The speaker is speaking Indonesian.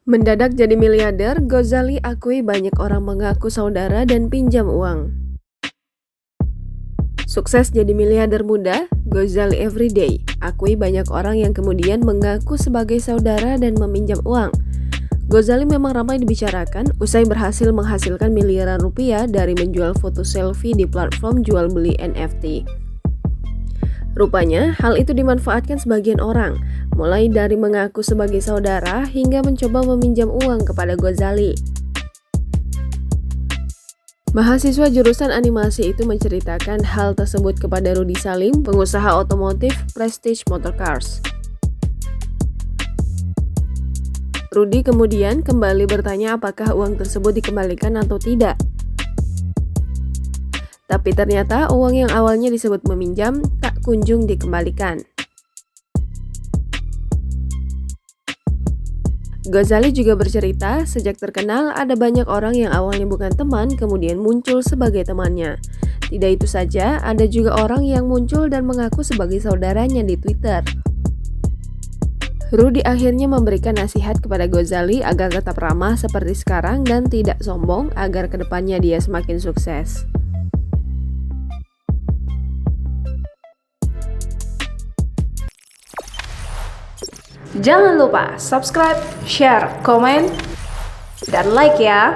Mendadak jadi miliarder, Gozali akui banyak orang mengaku saudara dan pinjam uang. Sukses jadi miliarder muda, Gozali Everyday akui banyak orang yang kemudian mengaku sebagai saudara dan meminjam uang. Gozali memang ramai dibicarakan usai berhasil menghasilkan miliaran rupiah dari menjual foto selfie di platform jual beli NFT. Rupanya, hal itu dimanfaatkan sebagian orang, mulai dari mengaku sebagai saudara hingga mencoba meminjam uang kepada Gozali. Mahasiswa jurusan animasi itu menceritakan hal tersebut kepada Rudy Salim, pengusaha otomotif Prestige Motorcars. Rudy kemudian kembali bertanya apakah uang tersebut dikembalikan atau tidak. Tapi ternyata uang yang awalnya disebut meminjam tak kunjung dikembalikan. Gozali juga bercerita, sejak terkenal ada banyak orang yang awalnya bukan teman kemudian muncul sebagai temannya. Tidak itu saja, ada juga orang yang muncul dan mengaku sebagai saudaranya di Twitter. Rudy akhirnya memberikan nasihat kepada Gozali agar tetap ramah seperti sekarang dan tidak sombong agar kedepannya dia semakin sukses. Jangan lupa subscribe, share, komen, dan like ya.